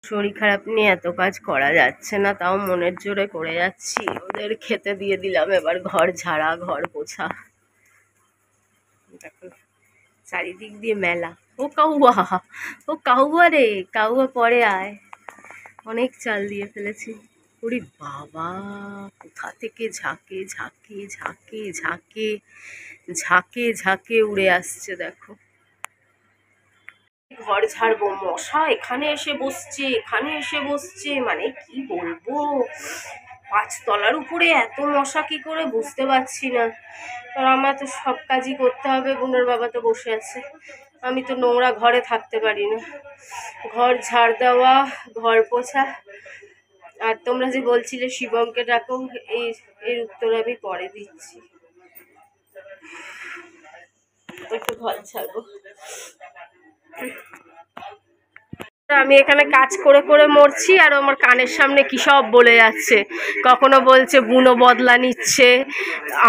শরীর খারাপ নিয়ে এত কাজ করা যাচ্ছে না, তাও মনের জোরে করে যাচ্ছি। ওদের খেতে দিয়ে দিলাম, এবার ঘর ঝাড়া, ঘর পোছা। দেখো চারিদিক দিয়ে মেলা। ও কাউয়া, ও কাউয়া রে, কাউয়া পরে আয়। অনেক চাল দিয়ে ফেলেছি। ওরে বাবা, কোথা থেকে ঝাঁকে ঝাঁকে ঝাঁকে ঝাঁকে ঝাঁকে ঝাঁকে উড়ে আসছে। দেখো ঘর ঝাড়বো, মশা এখানে এসে বসছে, এখানে এসে বসছে, মানে কি বলবো। 5 তলার উপরে এত মশা কি করে বুঝতে পারছি না। কারণ আমার তো সব কাজই করতে হবে, বোনের বাবা তো বসে আছে, আমি তো নোংরা ঘরে থাকতে পারি না। ঘর ঝাড় দেওয়া, ঘর পোছা। আর তোমরা যে বলছিলে শিবমকে ডাকো, এর উত্তর আমি পরে দিচ্ছি। একটু ঘর ছাড়বো। আমি এখানে কাজ করে করে মরছি, আর আমার কানের সামনে কি সব বলে যাচ্ছে। কখনো বলছে বুনো বদলা নিচ্ছে,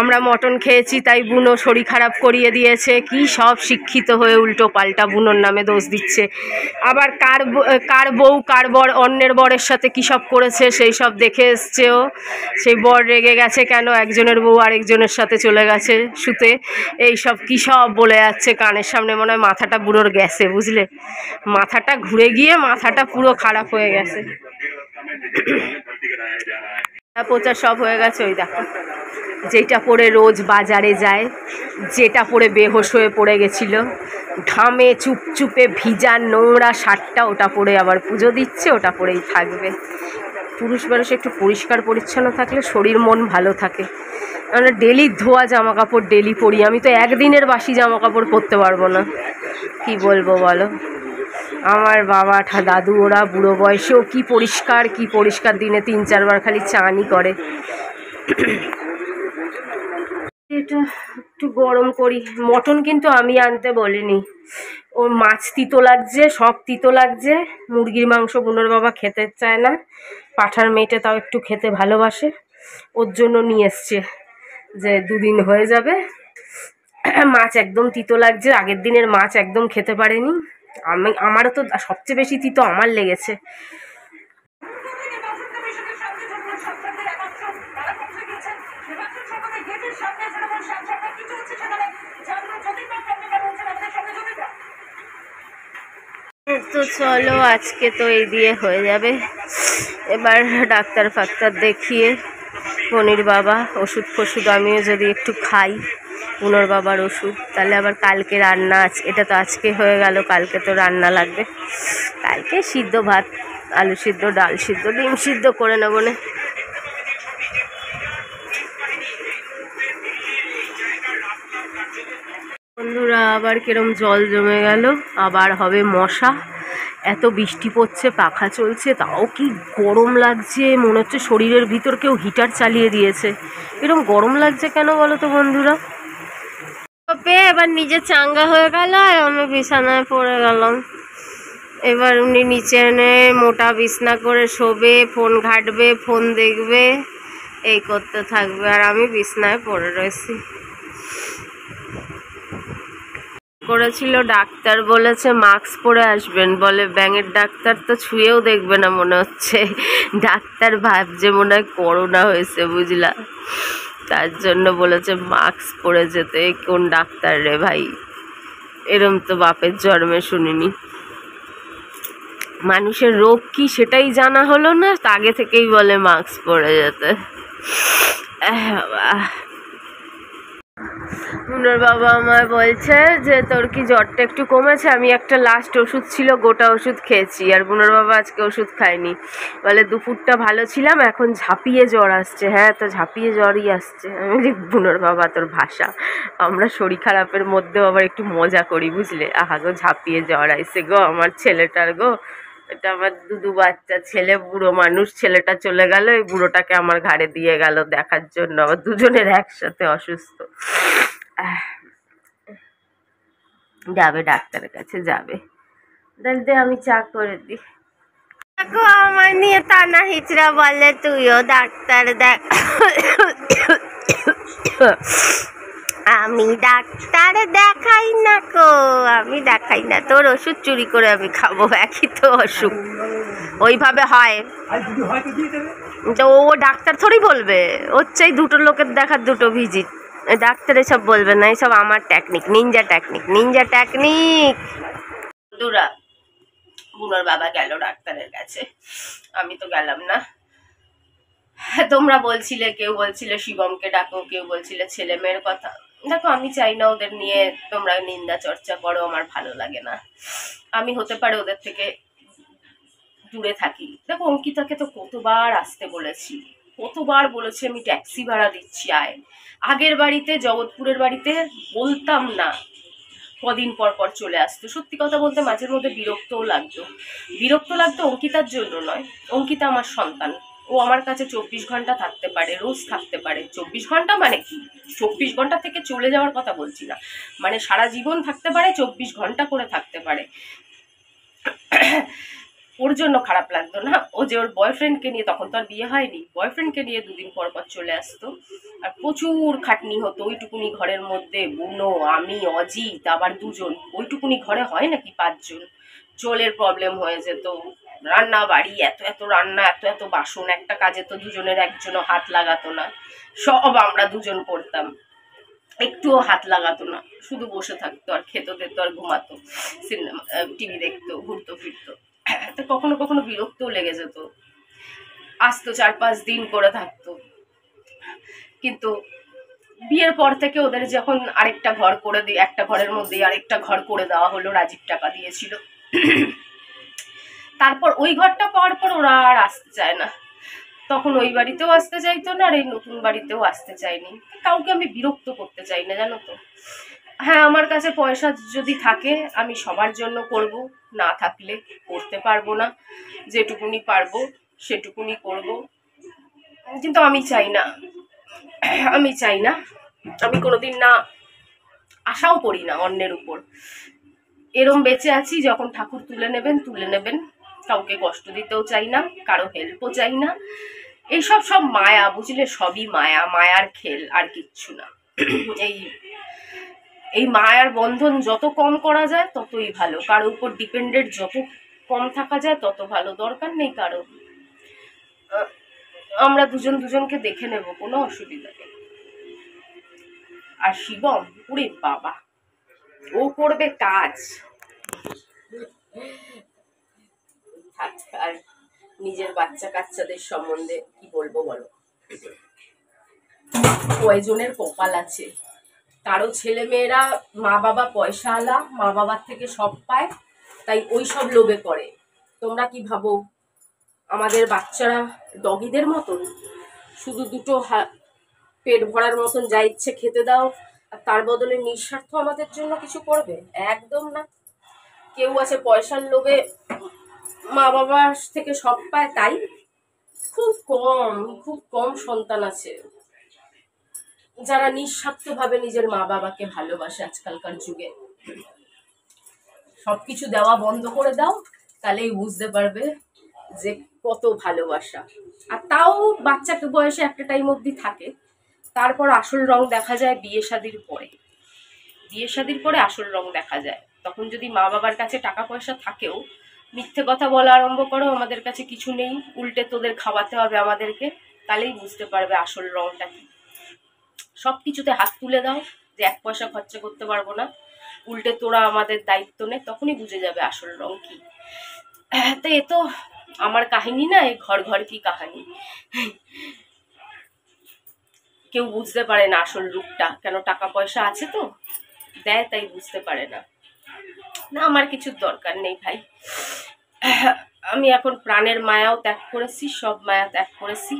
আমরা মটন খেয়েছি তাই বুনো শরীর খারাপ করিয়ে দিয়েছে, কি সব শিক্ষিত হয়ে উল্টো পাল্টা বুনোর নামে দোষ দিচ্ছে। আবার কার বউ কার বর অন্যের বরের সাথে কী সব করেছে সেই সব দেখে এসছে ও। সেই বর রেগে গেছে কেন একজনের বউ আরেকজনের সাথে চলে গেছে শুতে, এই সব কী সব বলে যাচ্ছে কানের সামনে। মনে হয় মাথাটা বুড়োর গেছে, বুঝলে, মাথাটা ঘুরে গিয়ে মাথাটা পুরো খারাপ হয়ে গেছে। প্রচার সব হয়ে গেছে। ওই দেখো, যেটা পরে রোজ বাজারে যায়, যেটা পরে বেহোশ হয়ে পড়ে গেছিল, ঘামে চুপচুপে ভিজা নোংরা শার্টটা, ওটা পরে আবার পুজো দিচ্ছে, ওটা পরেই থাকবে। পুরুষ মানুষ একটু পরিষ্কার পরিচ্ছন্ন থাকলে শরীর মন ভালো থাকে। আমরা ডেলি ধোয়া জামা কাপড় ডেলি পরি, আমি তো একদিনের বাসি জামা কাপড় পরতে পারবো না। কি বলবো বলো, আমার বাবা দাদু ওরা বুড়ো বয়সেও কি পরিষ্কার দিনে 3-4 বার খালি চানই করে। এটা একটু গরম করি। মটন কিন্তু আমি আনতে বলিনি, ওর মাছ তিতো লাগছে, সব তিতো লাগছে। মুরগির মাংস বোনের বাবা খেতে চায় না, পাঁঠার মেয়েটা তাও একটু খেতে ভালোবাসে, ওর জন্য নিয়ে এসছে যে 2 দিন হয়ে যাবে। মাছ একদম তিতো লাগছে, আগের দিনের মাছ একদম খেতে পারেনি। আমারও তো সবচেয়ে বেশি তিতো আমার লেগেছে। তো চলো, আজকে তো এই দিয়ে হয়ে যাবে। এবার ডাক্তার ফাক্তার দেখিয়ে পনির বাবা ওষুধ ফষুধ আমিও যদি একটু খাই, পুনর বাবার ওষুধ, তাহলে আবার কালকে রান্না আছে। এটা তো আজকে হয়ে গেল, কালকে তো রান্না লাগবে। কালকে সিদ্ধ ভাত, আলু সিদ্ধ, ডাল সিদ্ধ, ডিম সিদ্ধ করে নেবো না। বন্ধুরা আবার কিরম জল জমে গেল, আবার হবে মশা। এত বৃষ্টি পড়ছে, পাখা চলছে, তাও কি গরম লাগছে, মনে হচ্ছে শরীরের ভিতর কেউ হিটার চালিয়ে দিয়েছে। এরকম গরম লাগছে কেন বলো তো বন্ধুরা। এবার নিজে চাঙ্গা হয়ে গেল, আর আমি বিছানায় পড়ে গেলাম। এবার উনি নিচে এনে মোটা বিছনা করে শোবে, ফোন ঘাঁটবে, ফোন দেখবে, এই করতে থাকবে, আর আমি বিছনায় পড়ে রয়েছি। করেছিল, ডাক্তার বলেছে মাস্ক পরে আসবেন, বলে ব্যাঙের ডাক্তার তো ছুঁয়েও দেখবে না মনে হচ্ছে। ডাক্তার ভাবছে মনে হয় করোনা হয়েছে, বুঝলা, তার জন্য বলেছে মাস্ক পরে যেতে। কোন ডাক্তার রে ভাই, এরম তো বাপের জন্মে শুনিনি। মানুষের রোগ কি সেটাই জানা হলো না, আগে থেকেই বলে মাস্ক পরে যেতে। বুনোর বাবা আমায় বলছে যে তোর কি জ্বরটা একটু কমেছে। আমি একটা লাস্ট ওষুধ ছিল, গোটা ওষুধ খেয়েছি, আর বুনোর বাবা আজকে ওষুধ খায়নি। বলে দুপুরটা ভালো ছিলাম, এখন ঝাঁপিয়ে জ্বর আসছে। হ্যাঁ, তো ঝাঁপিয়ে জ্বরই আসছে। আমি বলি বুনোর বাবা তোর ভাষা, আমরা শরীর খারাপের মধ্যেও আবার একটু মজা করি, বুঝলে। আহা গো, ঝাঁপিয়ে জ্বর আইসে গো আমার ছেলেটার গো। এটা আমার দুদু বাচ্চা ছেলে, বুড়ো মানুষ, ছেলেটা চলে গেল, এই বুড়োটাকে আমার ঘাড়ে দিয়ে গেল দেখার জন্য, আবার দুজনের একসাথে অসুস্থ। যাবে ডাক্তারের কাছে যাবে, দে আমি চা করে দিই। দেখো আমার নিয়ে টানা হিচড়া বলে তুইও ডাক্তার দেখ। আমি ডাক্তার দেখাই না গো, আমি দেখাই না। তোর ওষুধ চুরি করে আমি খাবো, একই তো অসুখ। ওইভাবে হয়। তো ও ডাক্তার থোড়ি বলবে, ওর চাই দুটো লোকের দেখার দুটো ভিজিট। ডাক্তার এসব বলবে না, এসব আমার technique, ninja technique, ninja technique. দুরা বুনোর বাবা গেল ডাক্তারের কাছে, আমি তো গেলাম না। তোমরা বলছিলে, কেউ বলছিলে শিবমকে ডাকো, কেউ বলছিলে ছেলে মেয়ের কথা। দেখো আমি চাই না ওদের নিয়ে তোমরা নিন্দা চর্চা করো, আমার ভালো লাগে না। আমি হতে পারে ওদের থেকে দূরে থাকি। দেখো অঙ্কিতাকে তো কতবার আসতে বলেছি, কতবার বলেছি আমি ট্যাক্সি ভাড়া দিচ্ছি আয়। আগের বাড়িতে, জগৎপুরের বাড়িতে বলতাম না, কদিন পর পর চলে আসতো। সত্যি কথা বলতে মাঝের মধ্যে বিরক্তও লাগতো। বিরক্ত লাগতো অঙ্কিতার জন্য নয়, অঙ্কিতা আমার সন্তান, ও আমার কাছে 24 ঘন্টা থাকতে পারে, রোজ থাকতে পারে। 24 ঘন্টা মানে কি, 24 ঘন্টা থেকে চলে যাওয়ার কথা বলছি না, মানে সারা জীবন থাকতে পারে, 24 ঘন্টা করে থাকতে পারে। ওর জন্য খারাপ লাগতো না ও যে ওর বয়ফ্রেন্ডকে নিয়ে, তখন তো আর বিয়ে হয়নি, বয়ফ্রেন্ডকে নিয়ে 2 দিন পর পর চলে আসতো। আর প্রচুর খাটনি হতো ওইটুকুনি ঘরের মধ্যে। বুনো, আমি, অজিত, আবার 2জন, ওইটুকুনি ঘরে হয় নাকি 5 জন। জলের প্রবলেম হয়ে যেত, রান্না বাড়ি, এত এত রান্না, এত এত বাসন, একটা কাজে তো 2জনের একজনও হাত লাগাতো না, সব আমরা 2জন করতাম, একটুও হাত লাগাতো না, শুধু বসে থাকতো আর খেতো দিত আর ঘুমাতো, সিনেমা টিভি দেখতো, ঘুরতো ফিরতো। তো কখনো কখনো বিরক্তও লেগে যেত, আসতো 4-5 দিন করে থাকতো। কিন্তু বিয়ের পর থেকে ওদের যখন আরেকটা ঘর করে দিয়ে, একটা ঘরের মধ্যে আরেকটা ঘর করে দেওয়া হলো, রাজীব টাকা দিয়েছিল, তারপর ওই ঘরটা পাওয়ার পর ওরা আর আসতে চায় না। তখন ওই বাড়িতেও আসতে চাইতো না, আর এই নতুন বাড়িতেও আসতে চাইনি। কাউকে আমি বিরক্ত করতে চাই না, জানো তো। হ্যাঁ, আমার কাছে পয়সা যদি থাকে আমি সবার জন্য করব, না থাকলে করতে পারবো না। যেটুকুনি পারবো সেটুকুনি করব। কিন্তু আমি চাই না, আমি কোনোদিন না আশাও করি না অন্যের উপর। এরম বেঁচে আছি, যখন ঠাকুর তুলে নেবেন। কাউকে কষ্ট দিতেও চাই না, কারো হেল্পও চাই না। এইসব সব মায়া, বুঝলে, সবই মায়া, মায়ার খেল, আর কিচ্ছু না। এই মায়ার বন্ধন যত কম করা যায় ততই ভালো, কারো উপর ডিপেন্ডেন্ট যত কম থাকা যায় তত ভালো। দরকার নেই কারো, আমরা 2জন 2জনকে দেখে নেব, কোনো অসুবিধা নেই। আর শিবম, ওরে বাবা, ও করবে কাজ। আর নিজের বাচ্চা কাচ্চাদের সম্বন্ধে কি বলবো বলো, কয়জনের কপাল আছে, কারো ছেলে মেয়েরা মা বাবা পয়সাওয়ালা, মা বাবার থেকে সব পায়, তাই ওই সব লোভে করে। তোমরা কি ভাবো আমাদের বাচ্চারা ডগিদের মতন শুধু দুটো পেট ভরার মতন যা ইচ্ছে খেতে দাও আর তার বদলে নিঃস্বার্থ আমাদের জন্য কিছু করবে? একদম না। কেউ আছে পয়সার লোভে মা বাবার থেকে সব পায়, তাই খুব কম সন্তান আছে যারা নিঃস্বার্থভাবে নিজের মা বাবাকে ভালোবাসে আজকালকার যুগে। সবকিছু দেওয়া বন্ধ করে দাও, তাহলেই বুঝতে পারবে যে কত ভালোবাসা। আর তাও বাচ্চাকে বয়সে একটা টাইম অবধি থাকে, তারপর আসল রং দেখা যায় বিয়ে শাদির পরে আসল রং দেখা যায়। তখন যদি মা বাবার কাছে টাকা পয়সা থাকেও মিথ্যে কথা বলা আরম্ভ করো, আমাদের কাছে কিছু নেই, উল্টে তোদের খাওয়াতে হবে আমাদেরকে, তাহলেই বুঝতে পারবে আসল রংটা কি। সব কিছুতে হাত তুলে দাও যে 1 পয়সা খরচা করতে পারবো না, উল্টে তোরা আমাদের দায়িত্ব নে, তখনই বুঝে যাবে আসল রং কি। তো এ তো আমার কাহিনী না, এই ঘর ঘর কি কাহিনী। কেউ বুঝতে পারে না আসল রূপটা, কেন টাকা পয়সা আছে তো দেয়, তাই বুঝতে পারে না। না, আমার কিছুর দরকার নেই ভাই। আমি এখন প্রাণের মায়াও ত্যাগ করেছি, সব মায়া ত্যাগ করেছি।